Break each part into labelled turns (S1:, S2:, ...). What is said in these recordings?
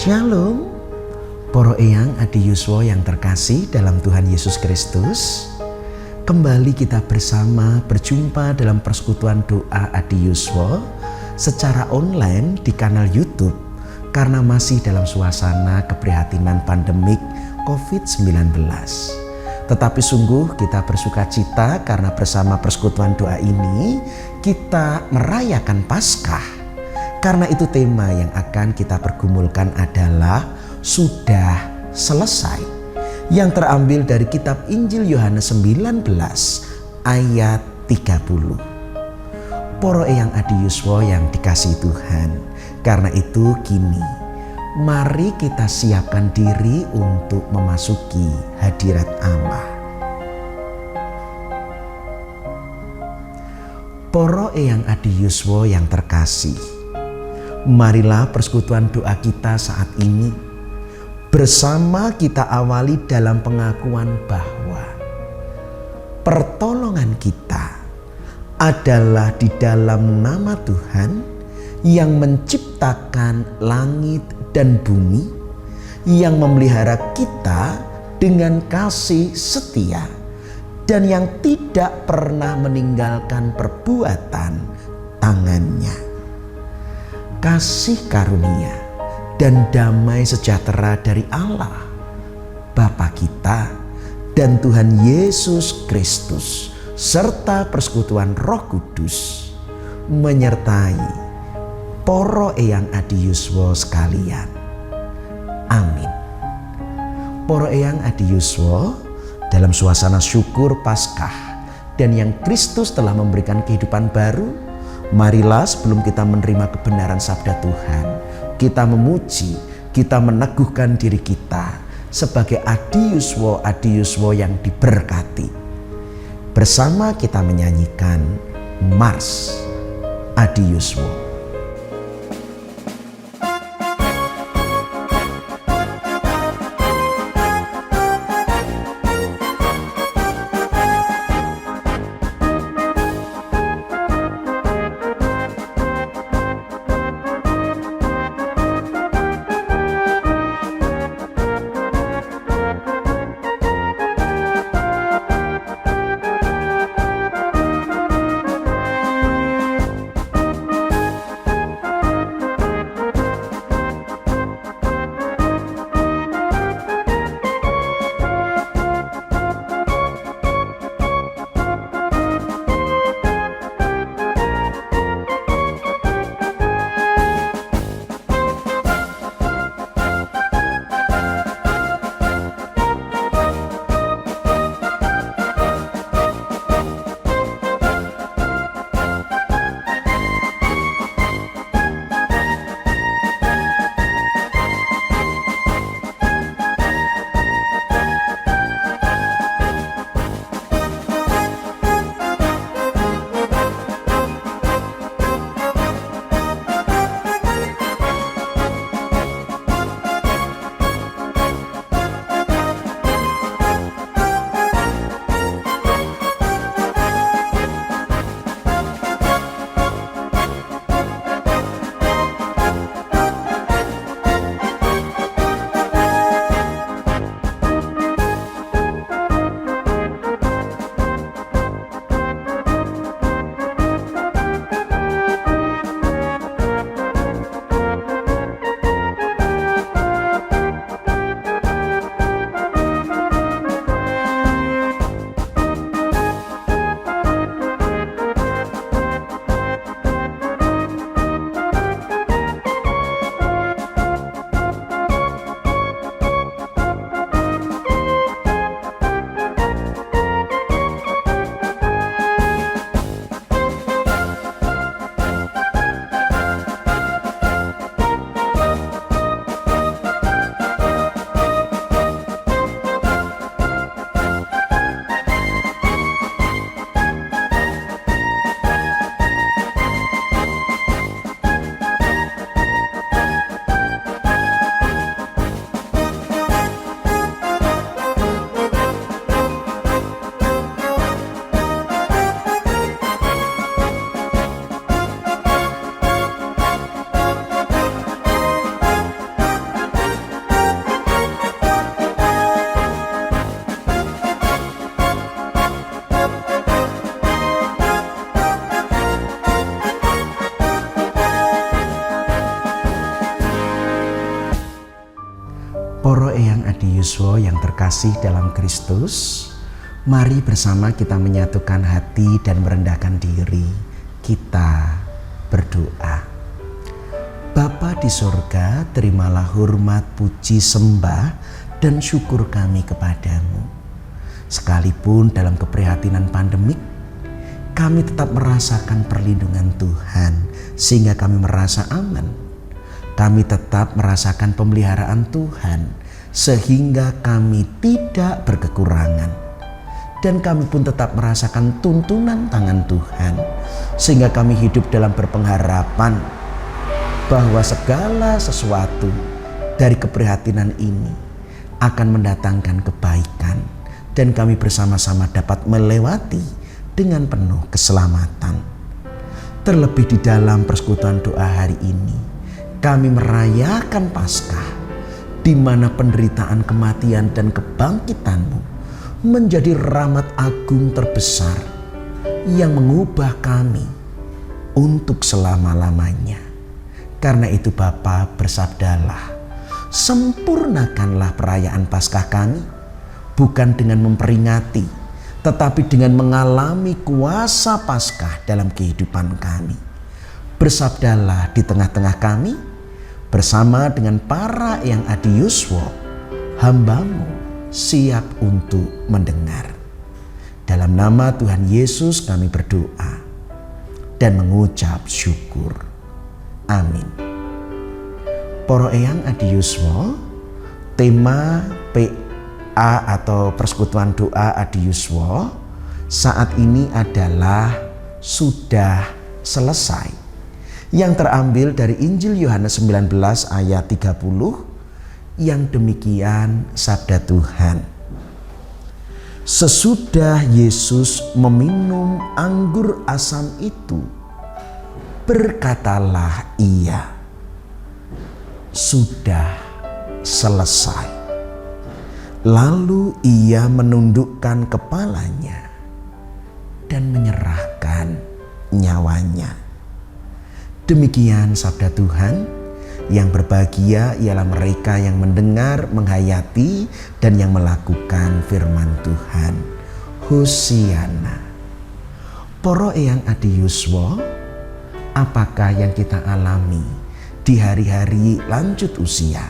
S1: Shalom, Poro Eyang Adi Yuswo yang terkasih dalam Tuhan Yesus Kristus. Kembali kita bersama berjumpa dalam persekutuan doa Adi Yuswo secara online di kanal YouTube karena masih dalam suasana keprihatinan pandemik COVID-19. Tetapi sungguh kita bersuka cita karena bersama persekutuan doa ini kita merayakan Paskah. Karena itu tema yang akan kita pergumulkan adalah sudah selesai, yang terambil dari kitab Injil Yohanes 19 ayat 30. Poro Eyang Adi Yuswo yang dikasihi Tuhan, karena itu kini mari kita siapkan diri untuk memasuki hadirat Allah. Poro Eyang Adi Yuswo yang terkasih, marilah persekutuan doa kita saat ini bersama kita awali dalam pengakuan bahwa pertolongan kita adalah di dalam nama Tuhan yang menciptakan langit dan bumi, yang memelihara kita dengan kasih setia dan yang tidak pernah meninggalkan perbuatan tangannya. Kasih karunia dan damai sejahtera dari Allah Bapa kita dan Tuhan Yesus Kristus serta persekutuan Roh Kudus menyertai Poro Eyang Adi Yuswo sekalian. Amin. Poro Eyang Adi Yuswo dalam suasana syukur Paskah dan yang Kristus telah memberikan kehidupan baru, marilah sebelum kita menerima kebenaran sabda Tuhan, kita memuji, kita meneguhkan diri kita sebagai Adi Yuswo yang diberkati. Bersama kita menyanyikan Mars Adi Yuswo. Eyang Adi Yuswo yang terkasih dalam Kristus, mari bersama kita menyatukan hati dan merendahkan diri. Kita berdoa. Bapa di sorga, terimalah hormat, puji, sembah, dan syukur kami kepadamu. Sekalipun dalam keprihatinan pandemik, kami tetap merasakan perlindungan Tuhan sehingga kami merasa aman. Kami tetap merasakan pemeliharaan Tuhan sehingga kami tidak berkekurangan. Dan kami pun tetap merasakan tuntunan tangan Tuhan sehingga kami hidup dalam berpengharapan bahwa segala sesuatu dari keprihatinan ini akan mendatangkan kebaikan dan kami bersama-sama dapat melewati dengan penuh keselamatan. Terlebih di dalam persekutuan doa hari ini, kami merayakan Paskah, di mana penderitaan, kematian, dan kebangkitan-Mu menjadi rahmat agung terbesar yang mengubah kami untuk selama-lamanya. Karena itu Bapa, bersabdalah, sempurnakanlah perayaan Paskah kami, bukan dengan memperingati, tetapi dengan mengalami kuasa Paskah dalam kehidupan kami. Bersabdalah di tengah-tengah kami, bersama dengan para Eyang Adi Yuswo, hamba-Mu siap untuk mendengar. Dalam nama Tuhan Yesus kami berdoa dan mengucap syukur. Amin. Para Eyang Adi Yuswo, tema PA atau Persekutuan Doa Adi Yuswo saat ini adalah sudah selesai, yang terambil dari Injil Yohanes 19 ayat 30 yang demikian sabda Tuhan. Sesudah Yesus meminum anggur asam itu, berkatalah Ia, sudah selesai. Lalu Ia menundukkan kepalanya dan menyerahkan nyawanya. Demikian sabda Tuhan. Yang berbahagia ialah mereka yang mendengar, menghayati, dan yang melakukan firman Tuhan. Hosiana. Para Eyang Adi Yuswo, apakah yang kita alami di hari-hari lanjut usia?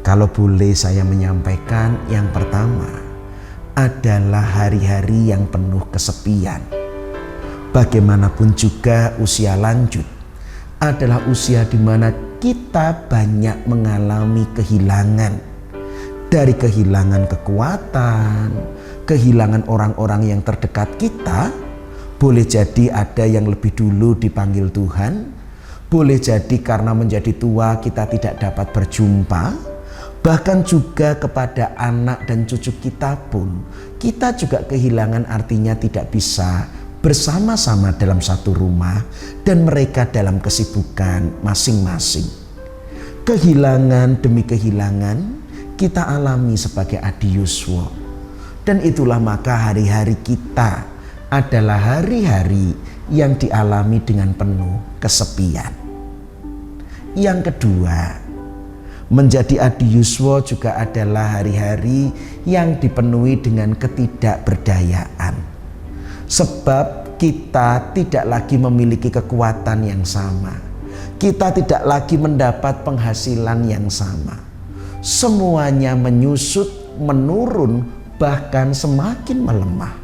S1: Kalau boleh saya menyampaikan, yang pertama adalah hari-hari yang penuh kesepian. Bagaimanapun juga usia lanjut adalah usia di mana kita banyak mengalami kehilangan. Dari kehilangan kekuatan, kehilangan orang-orang yang terdekat kita. Boleh jadi ada yang lebih dulu dipanggil Tuhan. Boleh jadi karena menjadi tua kita tidak dapat berjumpa. Bahkan juga kepada anak dan cucu kita pun kita juga kehilangan, artinya tidak bisa bersama-sama dalam satu rumah dan mereka dalam kesibukan masing-masing. Kehilangan demi kehilangan kita alami sebagai Adi Yuswo. Dan itulah maka hari-hari kita adalah hari-hari yang dialami dengan penuh kesepian. Yang kedua, menjadi Adi Yuswo juga adalah hari-hari yang dipenuhi dengan ketidakberdayaan. Sebab kita tidak lagi memiliki kekuatan yang sama. Kita tidak lagi mendapat penghasilan yang sama. Semuanya menyusut, menurun, bahkan semakin melemah.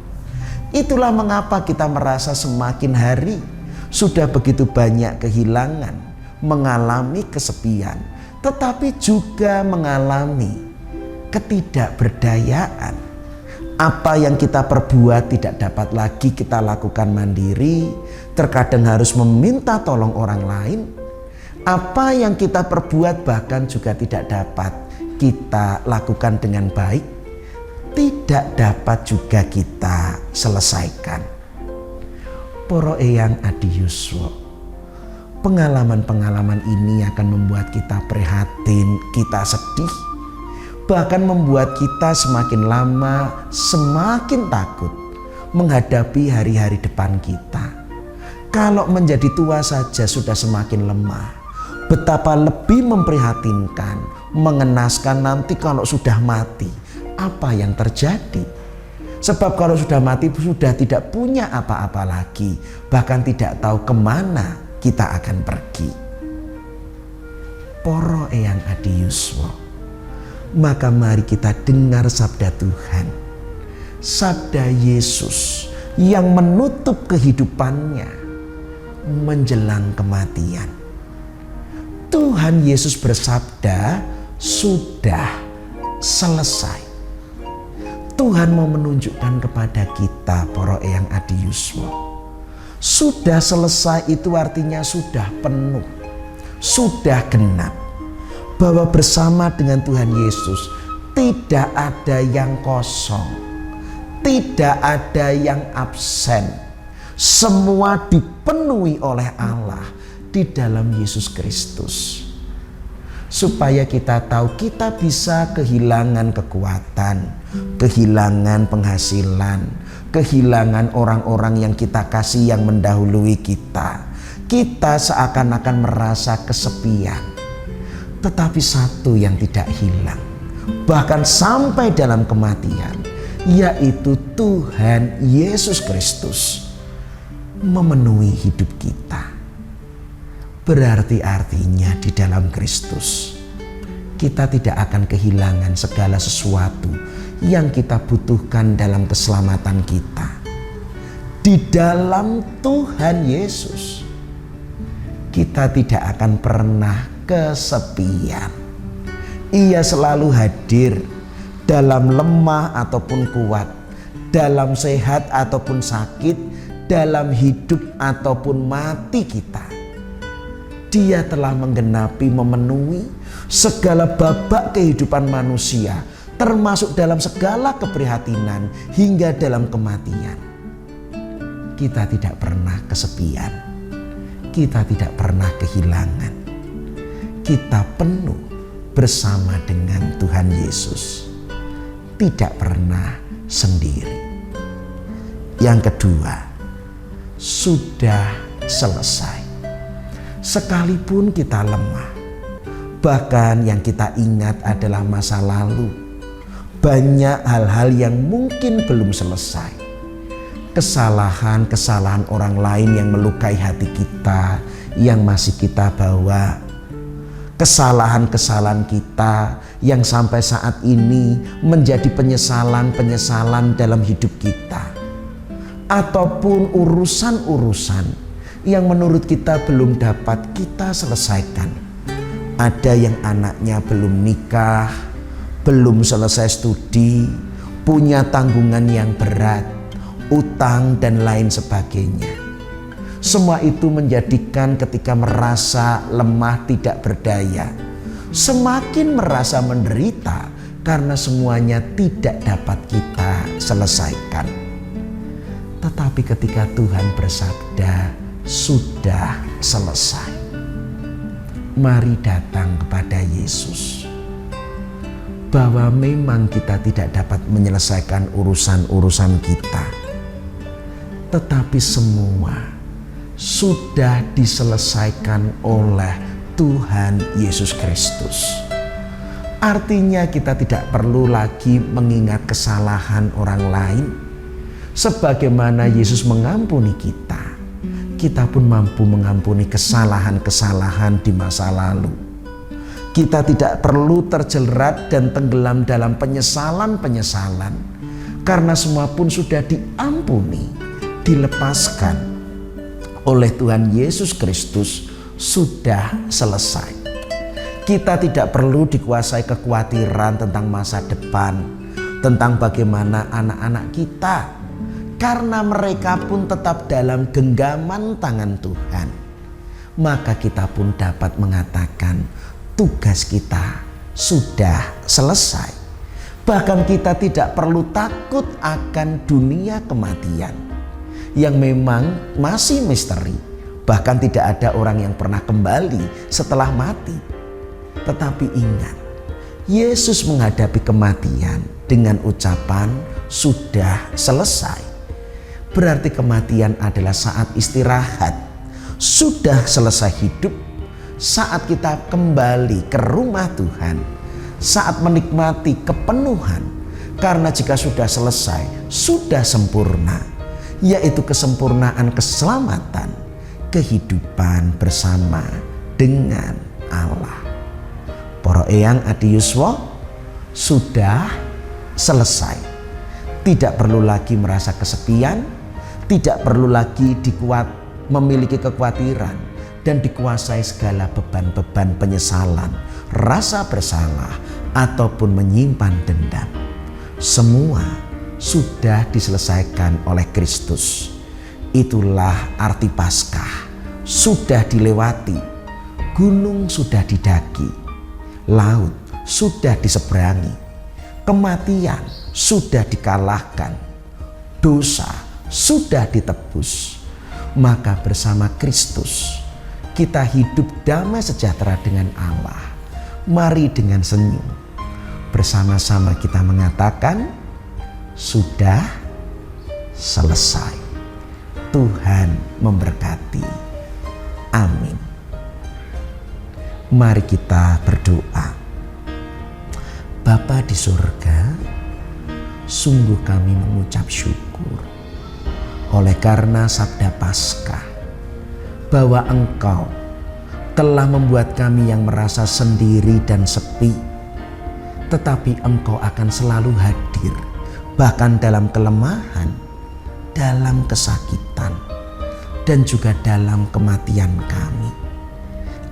S1: Itulah mengapa kita merasa semakin hari sudah begitu banyak kehilangan, mengalami kesepian, tetapi juga mengalami ketidakberdayaan. Apa yang kita perbuat tidak dapat lagi kita lakukan mandiri, terkadang harus meminta tolong orang lain. Apa yang kita perbuat bahkan juga tidak dapat kita lakukan dengan baik, tidak dapat juga kita selesaikan. Para Eyang Adi Yuswo, pengalaman-pengalaman ini akan membuat kita prihatin, kita sedih, bahkan membuat kita semakin lama semakin takut menghadapi hari-hari depan kita. Kalau menjadi tua saja sudah semakin lemah, betapa lebih memprihatinkan mengenaskan nanti kalau sudah mati apa yang terjadi. Sebab kalau sudah mati sudah tidak punya apa-apa lagi, bahkan tidak tahu kemana kita akan pergi. Para eyang adi yuswa, maka mari kita dengar sabda Tuhan, sabda Yesus yang menutup kehidupannya menjelang kematian. Tuhan Yesus bersabda, sudah selesai. Tuhan mau menunjukkan kepada kita, para eyang adi yuswa, sudah selesai itu artinya sudah penuh, sudah genap. Bahwa bersama dengan Tuhan Yesus tidak ada yang kosong, tidak ada yang absen. Semua dipenuhi oleh Allah di dalam Yesus Kristus. Supaya kita tahu kita bisa kehilangan kekuatan, kehilangan penghasilan, kehilangan orang-orang yang kita kasih yang mendahului kita. Kita seakan-akan merasa kesepian. Tetapi satu yang tidak hilang, bahkan sampai dalam kematian, yaitu Tuhan Yesus Kristus memenuhi hidup kita. Berarti artinya di dalam Kristus kita tidak akan kehilangan segala sesuatu yang kita butuhkan dalam keselamatan kita. Di dalam Tuhan Yesus kita tidak akan pernah kesepian. Ia selalu hadir dalam lemah ataupun kuat, dalam sehat ataupun sakit, dalam hidup ataupun mati kita. Dia telah menggenapi, memenuhi segala babak kehidupan manusia, termasuk dalam segala keprihatinan hingga dalam kematian. Kita tidak pernah kesepian, kita tidak pernah kehilangan. Kita penuh bersama dengan Tuhan Yesus, tidak pernah sendiri. Yang kedua, sudah selesai. Sekalipun kita lemah, bahkan yang kita ingat adalah masa lalu, banyak hal-hal yang mungkin belum selesai. Kesalahan-kesalahan orang lain yang melukai hati kita, yang masih kita bawa. Kesalahan-kesalahan kita yang sampai saat ini menjadi penyesalan-penyesalan dalam hidup kita. Ataupun urusan-urusan yang menurut kita belum dapat kita selesaikan. Ada yang anaknya belum nikah, belum selesai studi, punya tanggungan yang berat, utang dan lain sebagainya. Semua itu menjadikan ketika merasa lemah tidak berdaya, semakin merasa menderita karena semuanya tidak dapat kita selesaikan. Tetapi ketika Tuhan bersabda, sudah selesai, mari datang kepada Yesus. Bahwa memang kita tidak dapat menyelesaikan urusan-urusan kita, tetapi semua sudah diselesaikan oleh Tuhan Yesus Kristus. Artinya kita tidak perlu lagi mengingat kesalahan orang lain. Sebagaimana Yesus mengampuni kita, kita pun mampu mengampuni kesalahan-kesalahan di masa lalu. Kita tidak perlu terjerat dan tenggelam dalam penyesalan-penyesalan, karena semua pun sudah diampuni, dilepaskan oleh Tuhan Yesus Kristus, sudah selesai. Kita tidak perlu dikuasai kekhawatiran tentang masa depan, tentang bagaimana anak-anak kita, karena mereka pun tetap dalam genggaman tangan Tuhan. Maka kita pun dapat mengatakan tugas kita sudah selesai. Bahkan kita tidak perlu takut akan dunia kematian yang memang masih misteri. Bahkan tidak ada orang yang pernah kembali setelah mati. Tetapi ingat, Yesus menghadapi kematian dengan ucapan sudah selesai. Berarti kematian adalah saat istirahat, sudah selesai hidup, saat kita kembali ke rumah Tuhan, saat menikmati kepenuhan. Karena jika sudah selesai, sudah sempurna, yaitu kesempurnaan keselamatan, kehidupan bersama dengan Allah. Para eyang adi yuswa, sudah selesai. Tidak perlu lagi merasa kesepian, tidak perlu lagi memiliki kekhawatiran dan dikuasai segala beban-beban penyesalan, rasa bersalah, ataupun menyimpan dendam. Semua sudah diselesaikan oleh Kristus. Itulah arti Paskah. Sudah dilewati, gunung sudah didaki, laut sudah diseberangi, kematian sudah dikalahkan, dosa sudah ditebus. Maka bersama Kristus kita hidup damai sejahtera dengan Allah. Mari dengan senyum bersama-sama kita mengatakan, sudah selesai. Tuhan memberkati. Amin. Mari kita berdoa. Bapa di surga, sungguh kami mengucap syukur oleh karena sabda Paskah, bahwa Engkau telah membuat kami yang merasa sendiri dan sepi, tetapi Engkau akan selalu hadir, bahkan dalam kelemahan, dalam kesakitan, dan juga dalam kematian kami.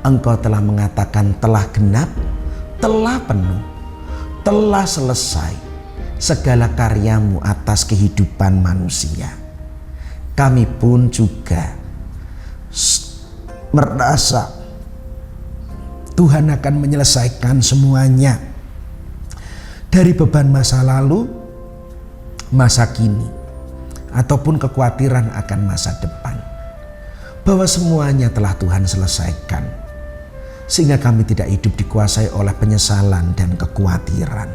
S1: Engkau telah mengatakan telah genap, telah penuh, telah selesai segala karyamu atas kehidupan manusia. Kami pun juga merasa Tuhan akan menyelesaikan semuanya, dari beban masa lalu, masa kini, ataupun kekhawatiran akan masa depan, bahwa semuanya telah Tuhan selesaikan, sehingga kami tidak hidup dikuasai oleh penyesalan dan kekhawatiran.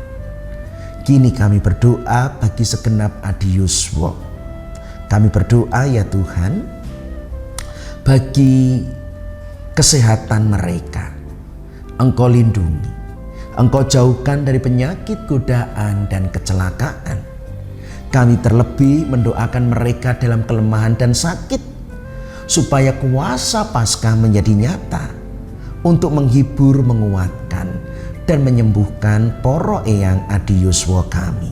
S1: Kini kami berdoa bagi segenap adi yuswa. Kami berdoa ya Tuhan, bagi kesehatan mereka. Engkau lindungi, Engkau jauhkan dari penyakit, godaan, dan kecelakaan. Kami terlebih mendoakan mereka dalam kelemahan dan sakit, supaya kuasa Paskah menjadi nyata untuk menghibur, menguatkan, dan menyembuhkan poro eyang adi yuswa kami.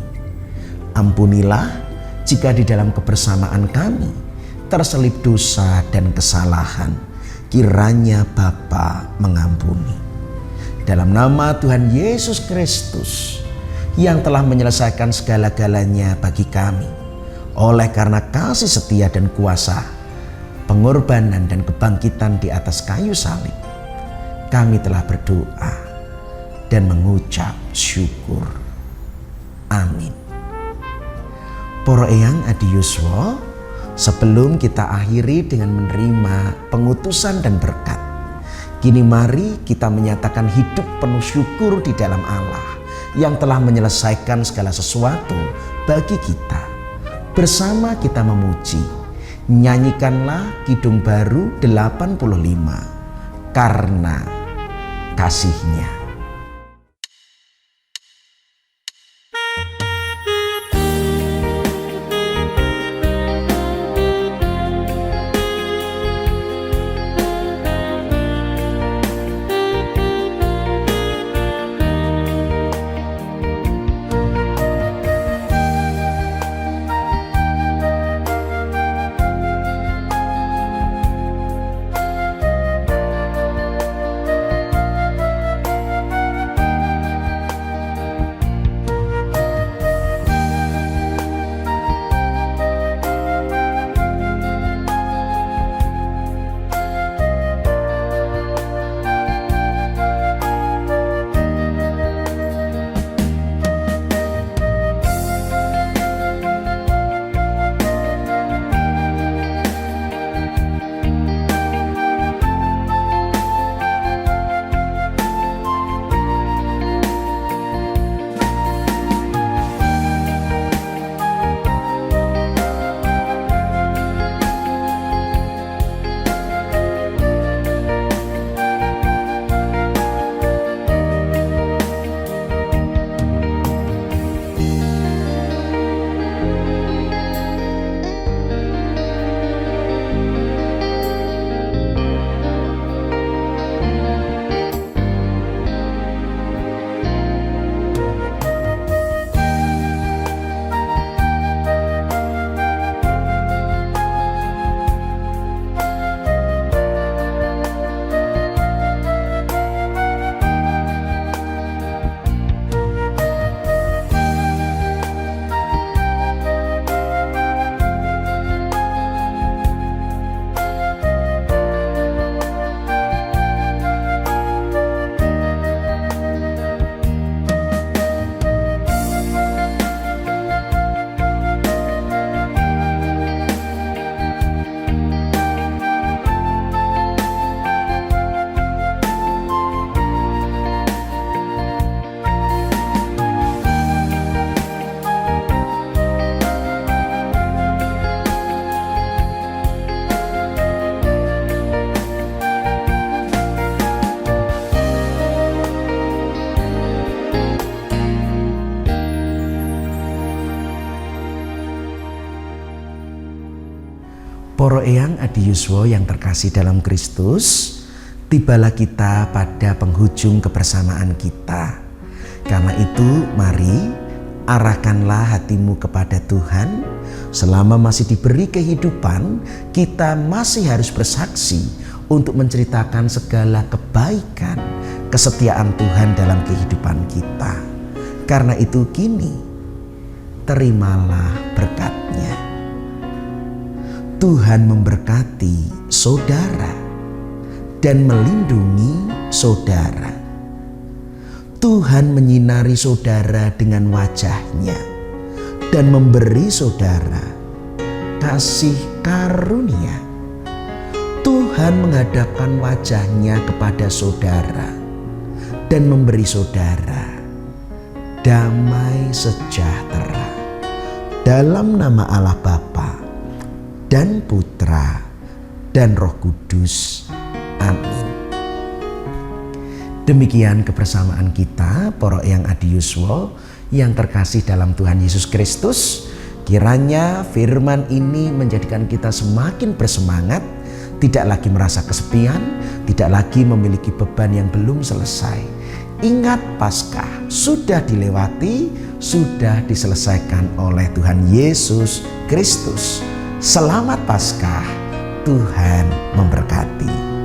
S1: Ampunilah jika di dalam kebersamaan kami terselip dosa dan kesalahan. Kiranya Bapa mengampuni. Dalam nama Tuhan Yesus Kristus yang telah menyelesaikan segala-galanya bagi kami, oleh karena kasih setia dan kuasa, pengorbanan dan kebangkitan di atas kayu salib, kami telah berdoa dan mengucap syukur. Amin. Para eyang adi yuswa, sebelum kita akhiri dengan menerima pengutusan dan berkat, kini mari kita menyatakan hidup penuh syukur di dalam Allah yang telah menyelesaikan segala sesuatu bagi kita. Bersama kita memuji, nyanyikanlah Kidung Baru 85, Karena Kasih-Nya. Eyang Adi Yuswo yang terkasih dalam Kristus, tibalah kita pada penghujung kebersamaan kita. Karena itu mari arahkanlah hatimu kepada Tuhan. Selama masih diberi kehidupan, kita masih harus bersaksi untuk menceritakan segala kebaikan, kesetiaan Tuhan dalam kehidupan kita. Karena itu kini, terimalah berkat-Nya. Tuhan memberkati saudara dan melindungi saudara. Tuhan menyinari saudara dengan wajah-Nya dan memberi saudara kasih karunia. Tuhan menghadapkan wajah-Nya kepada saudara dan memberi saudara damai sejahtera. Dalam nama Allah Bapa dan Putra dan Roh Kudus. Amin. Demikian kebersamaan kita, para Eyang Adi Yuswo yang terkasih dalam Tuhan Yesus Kristus. Kiranya firman ini menjadikan kita semakin bersemangat, tidak lagi merasa kesepian, tidak lagi memiliki beban yang belum selesai. Ingat, Paskah sudah dilewati, sudah diselesaikan oleh Tuhan Yesus Kristus. Selamat Paskah, Tuhan memberkati.